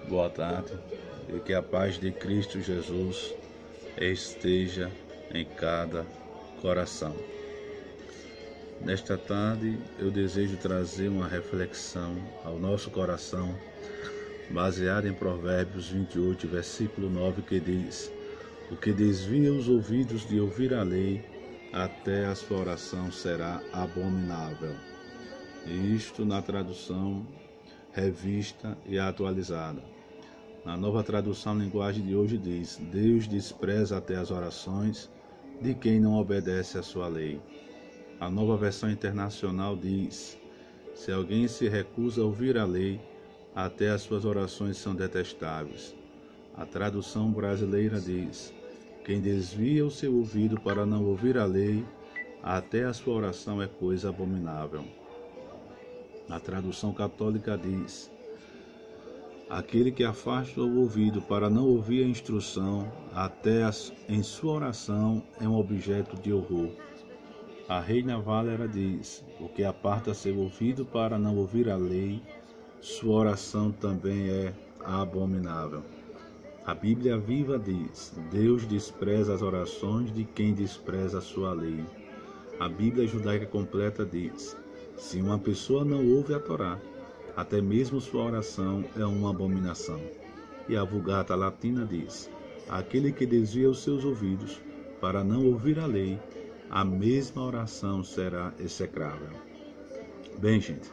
Boa tarde e que a paz de Cristo Jesus esteja em cada coração. Nesta tarde eu desejo trazer uma reflexão ao nosso coração baseada em Provérbios 28, versículo 9, que diz: o que desvia os ouvidos de ouvir a lei, até a sua oração será abominável. Isto na tradução revista e atualizada. Na nova tradução linguagem de hoje diz: Deus despreza até as orações de quem não obedece à sua lei. A nova versão internacional diz: se alguém se recusa a ouvir a lei, até as suas orações são detestáveis. A tradução brasileira diz: quem desvia o seu ouvido para não ouvir a lei, até a sua oração é coisa abominável. A tradução católica diz: aquele que afasta o ouvido para não ouvir a instrução, até em sua oração é um objeto de horror. A Reina Valera diz: o que aparta seu ouvido para não ouvir a lei, sua oração também é abominável. A Bíblia Viva diz: Deus despreza as orações de quem despreza a sua lei. A Bíblia Judaica Completa diz: se uma pessoa não ouve a Torá, até mesmo sua oração é uma abominação. E a Vulgata Latina diz: aquele que desvia os seus ouvidos para não ouvir a lei, a mesma oração será execrável. Bem, gente,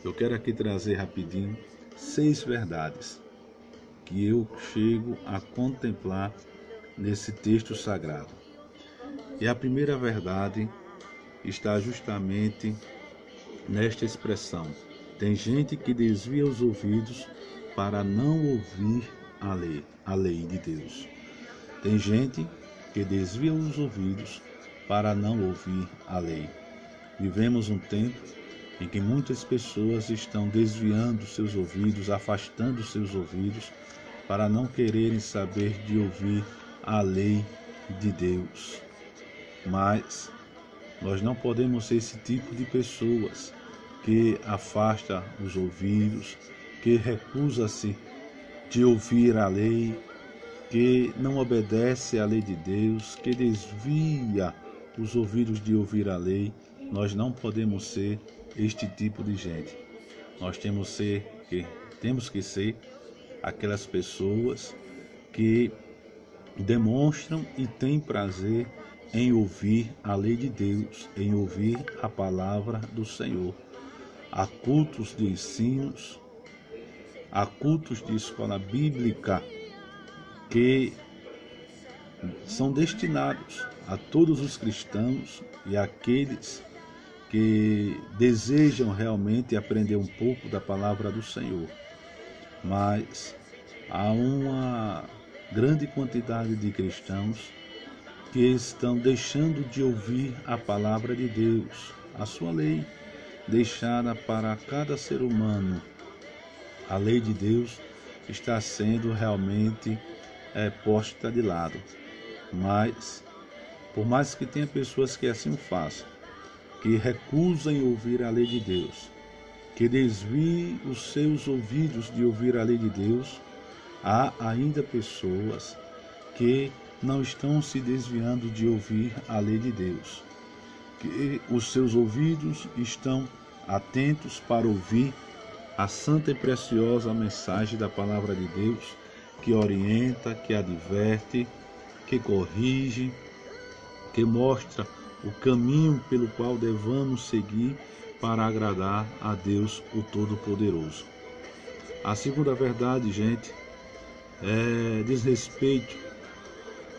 eu quero aqui trazer rapidinho 6 verdades que eu chego a contemplar nesse texto sagrado. E a primeira verdade está justamente nesta expressão: tem gente que desvia os ouvidos para não ouvir a lei de Deus. Tem gente que desvia os ouvidos para não ouvir a lei. Vivemos um tempo em que muitas pessoas estão desviando seus ouvidos, afastando seus ouvidos, para não quererem saber de ouvir a lei de Deus. Mas nós não podemos ser esse tipo de pessoas que afasta os ouvidos, que recusa-se de ouvir a lei, que não obedece à lei de Deus, que desvia os ouvidos de ouvir a lei. Nós não podemos ser este tipo de gente. Nós temos que ser aquelas pessoas que demonstram e têm prazer em ouvir a lei de Deus, em ouvir a palavra do Senhor. Há cultos de ensinos, há cultos de escola bíblica que são destinados a todos os cristãos e àqueles que desejam realmente aprender um pouco da palavra do Senhor. Mas há uma grande quantidade de cristãos que estão deixando de ouvir a palavra de Deus, a sua lei, deixada para cada ser humano. A lei de Deus está sendo realmente posta de lado. Mas, por mais que tenha pessoas que assim o façam, que recusem ouvir a lei de Deus, que desviem os seus ouvidos de ouvir a lei de Deus, há ainda pessoas que não estão se desviando de ouvir a lei de Deus, que os seus ouvidos estão atentos para ouvir a santa e preciosa mensagem da palavra de Deus, que orienta, que adverte, que corrige, que mostra o caminho pelo qual devamos seguir para agradar a Deus, o Todo-Poderoso. A segunda verdade, gente, diz respeito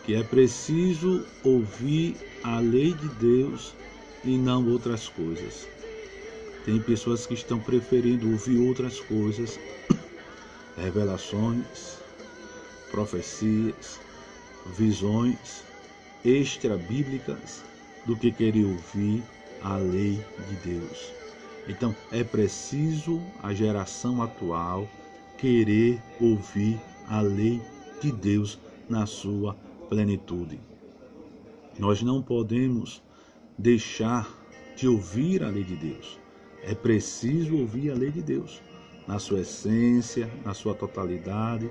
que é preciso ouvir a lei de Deus e não outras coisas. Tem pessoas que estão preferindo ouvir outras coisas, revelações, profecias, visões extra-bíblicas, do que querer ouvir a lei de Deus. Então, é preciso a geração atual querer ouvir a lei de Deus na sua plenitude. Nós não podemos deixar de ouvir a lei de Deus. É preciso ouvir a lei de Deus. na sua essência, na sua totalidade.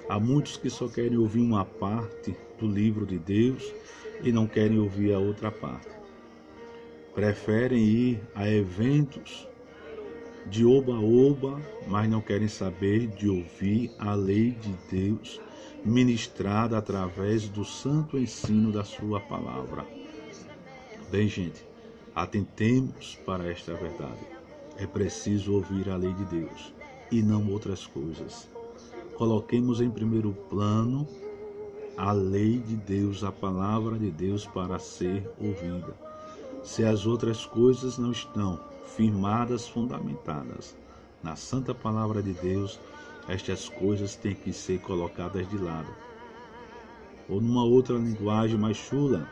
Há muitos que só querem ouvir uma parte do livro de Deus e não querem ouvir a outra parte. Preferem ir a eventos de oba-oba, mas não querem saber de ouvir a lei de Deus ministrada através do santo ensino da sua palavra. Bem, gente, atentemos para esta verdade. É preciso ouvir a lei de Deus e não outras coisas. Coloquemos em primeiro plano a lei de Deus, a palavra de Deus para ser ouvida. Se as outras coisas não estão firmadas, fundamentadas na santa palavra de Deus, estas coisas têm que ser colocadas de lado. Ou numa outra linguagem mais chula,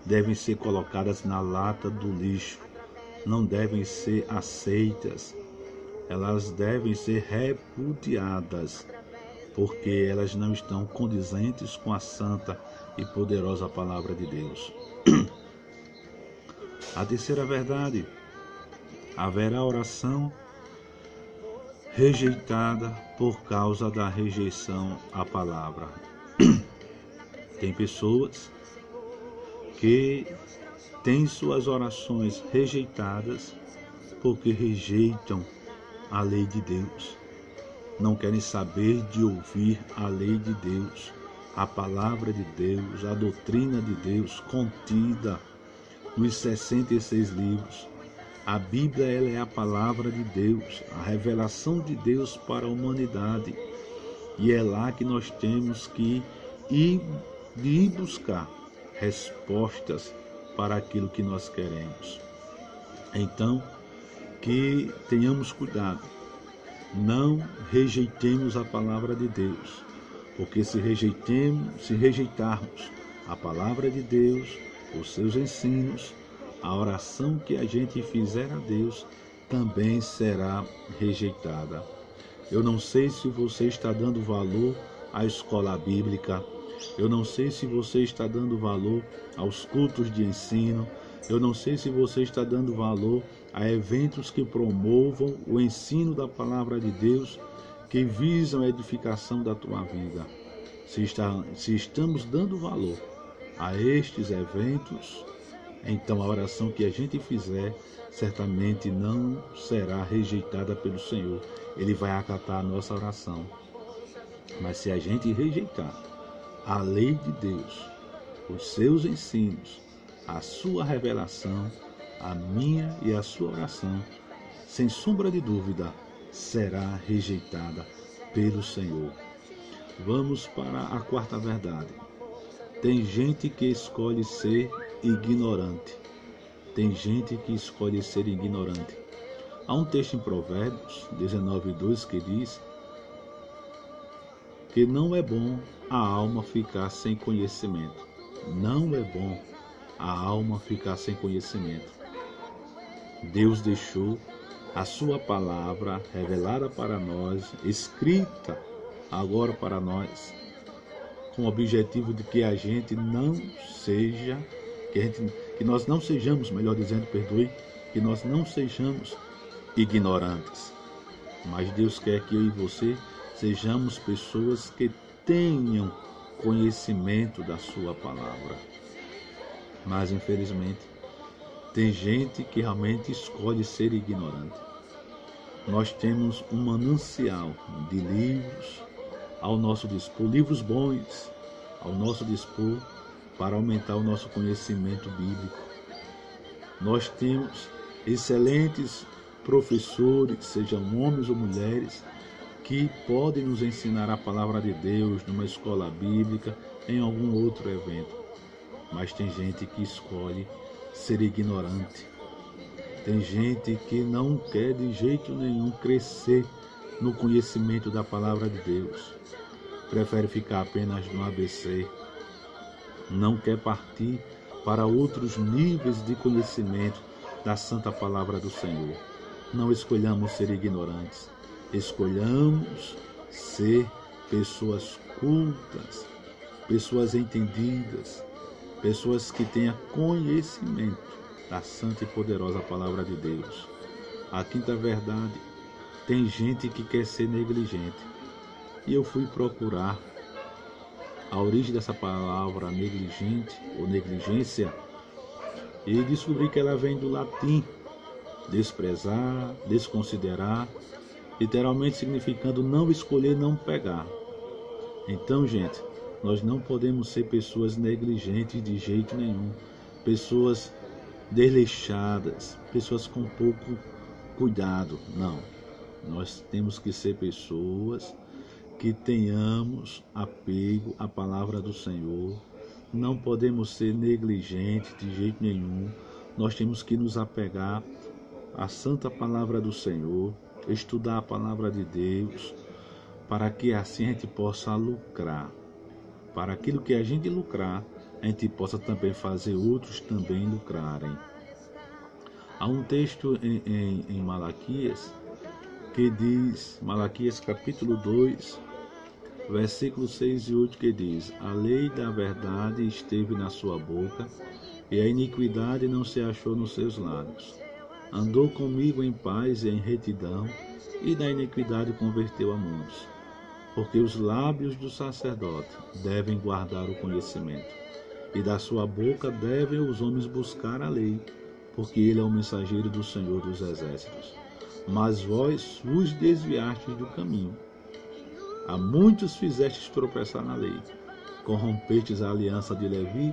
devem ser colocadas na lata do lixo. Não devem ser aceitas. Elas devem ser repudiadas, porque elas não estão condizentes com a santa e poderosa palavra de Deus. A terceira verdade: haverá oração rejeitada por causa da rejeição à palavra. Tem pessoas que têm suas orações rejeitadas porque rejeitam a lei de Deus. Não querem saber de ouvir a lei de Deus, a palavra de Deus, a doutrina de Deus contida nos 66 livros. A Bíblia, ela é a palavra de Deus, a revelação de Deus para a humanidade. E é lá que nós temos que ir buscar respostas para aquilo que nós queremos. Então, que tenhamos cuidado, não rejeitemos a palavra de Deus, porque se rejeitarmos a palavra de Deus, os seus ensinos, a oração que a gente fizer a Deus também será rejeitada. Eu não sei se você está dando valor à escola bíblica, eu não sei se você está dando valor aos cultos de ensino, eu não sei se você está dando valor a eventos que promovam o ensino da palavra de Deus, que visam a edificação da tua vida. Se estamos dando valor a estes eventos, então a oração que a gente fizer certamente não será rejeitada pelo Senhor. Ele vai acatar a nossa oração. Mas se a gente rejeitar a lei de Deus, os seus ensinos, a sua revelação, a minha e a sua oração, sem sombra de dúvida, será rejeitada pelo Senhor. Vamos para a quarta verdade. Tem gente que escolhe ser ignorante. Tem gente que escolhe ser ignorante. Há um texto em Provérbios 19:2 que diz que não é bom a alma ficar sem conhecimento. Não é bom a alma ficar sem conhecimento. Deus deixou a sua palavra revelada para nós, escrita agora para nós, com o objetivo de que a gente não seja, que nós não sejamos, melhor dizendo, que nós não sejamos ignorantes. Mas Deus quer que eu e você sejamos pessoas que tenham conhecimento da sua palavra. Mas infelizmente tem gente que realmente escolhe ser ignorante. Nós temos um manancial de livros ao nosso dispor, livros bons ao nosso dispor para aumentar o nosso conhecimento bíblico. Nós temos excelentes professores, sejam homens ou mulheres, que podem nos ensinar a palavra de Deus numa escola bíblica, em algum outro evento. Mas tem gente que escolhe ser ignorante. Tem gente que não quer de jeito nenhum crescer no conhecimento da palavra de Deus. Prefere ficar apenas no ABC. Não quer partir para outros níveis de conhecimento da santa palavra do Senhor. Não escolhamos ser ignorantes. Escolhamos ser pessoas cultas, pessoas entendidas, pessoas que tenham conhecimento da santa e poderosa palavra de Deus. A quinta verdade: Tem gente que quer ser negligente. E eu fui procurar a origem dessa palavra negligente ou negligência e descobri que ela vem do latim desprezar, desconsiderar, literalmente significando não escolher, não pegar. Então, gente, nós não podemos ser pessoas negligentes de jeito nenhum, pessoas desleixadas, pessoas com pouco cuidado. Não, nós temos que ser pessoas que tenhamos apego à palavra do Senhor. Não podemos ser negligentes de jeito nenhum. Nós temos que nos apegar à santa palavra do Senhor, estudar a palavra de Deus, para que assim a gente possa lucrar. Para aquilo que a gente lucrar, a gente possa também fazer outros também lucrarem. Há um texto em Malaquias que diz, Malaquias capítulo 2, versículos 6 e 8, que diz: a lei da verdade esteve na sua boca, e a iniquidade não se achou nos seus lábios. Andou comigo em paz e em retidão, e da iniquidade converteu a muitos. Porque os lábios do sacerdote devem guardar o conhecimento, e da sua boca devem os homens buscar a lei, porque ele é o mensageiro do Senhor dos Exércitos. Mas vós vos desviastes do caminho. A muitos fizestes tropeçar na lei, corrompestes a aliança de Levi,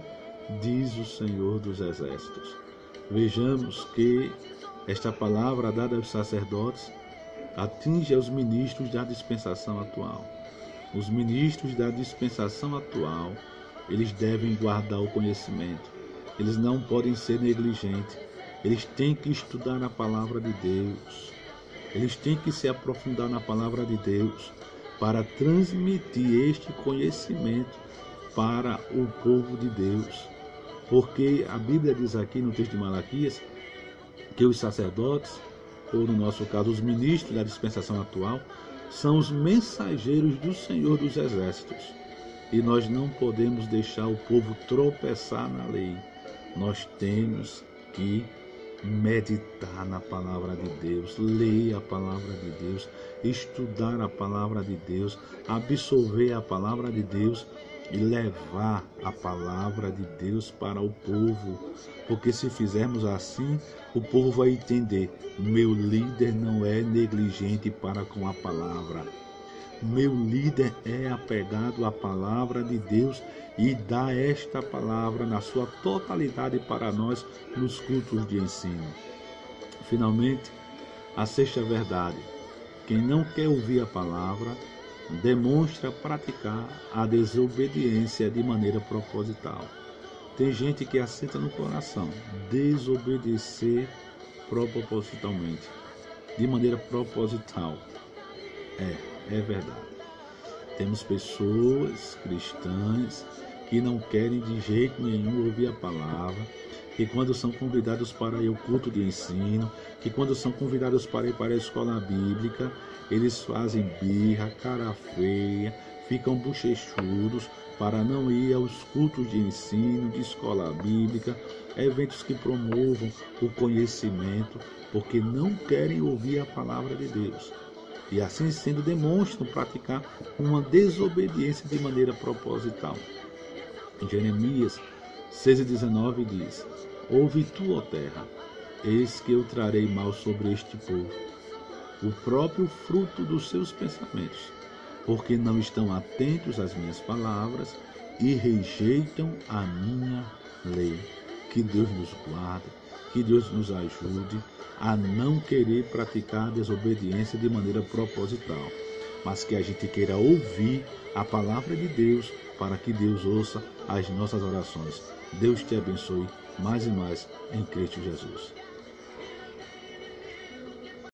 diz o Senhor dos Exércitos. Vejamos que esta palavra dada aos sacerdotes atinge aos ministros da dispensação atual. Os ministros da dispensação atual, eles devem guardar o conhecimento. Eles não podem ser negligentes. Eles têm que estudar a palavra de Deus. Eles têm que se aprofundar na palavra de Deus para transmitir este conhecimento para o povo de Deus. Porque a Bíblia diz aqui no texto de Malaquias que os sacerdotes, ou no nosso caso os ministros da dispensação atual, são os mensageiros do Senhor dos Exércitos. E nós não podemos deixar o povo tropeçar na lei. Nós temos que meditar na palavra de Deus, ler a palavra de Deus, estudar a palavra de Deus, absorver a palavra de Deus e levar a palavra de Deus para o povo. Porque se fizermos assim, o povo vai entender: meu líder não é negligente para com a palavra. Meu líder é apegado à palavra de Deus e dá esta palavra na sua totalidade para nós nos cultos de ensino. Finalmente, a sexta verdade: quem não quer ouvir a palavra demonstra praticar a desobediência de maneira proposital. Tem gente que assenta no coração desobedecer propositalmente, de maneira proposital. É verdade. Temos pessoas cristãs que não querem de jeito nenhum ouvir a palavra, que quando são convidados para ir ao culto de ensino, que quando são convidados para ir para a escola bíblica, eles fazem birra, cara feia, ficam bochechudos para não ir aos cultos de ensino, de escola bíblica, eventos que promovam o conhecimento, porque não querem ouvir a palavra de Deus. E assim sendo, demonstram praticar uma desobediência de maneira proposital. Em Jeremias 6,19 diz: ouve tu, ó terra, eis que eu trarei mal sobre este povo, o próprio fruto dos seus pensamentos, porque não estão atentos às minhas palavras e rejeitam a minha lei. Que Deus nos guarde, que Deus nos ajude a não querer praticar a desobediência de maneira proposital, mas que a gente queira ouvir a palavra de Deus para que Deus ouça as nossas orações. Deus te abençoe mais e mais em Cristo Jesus.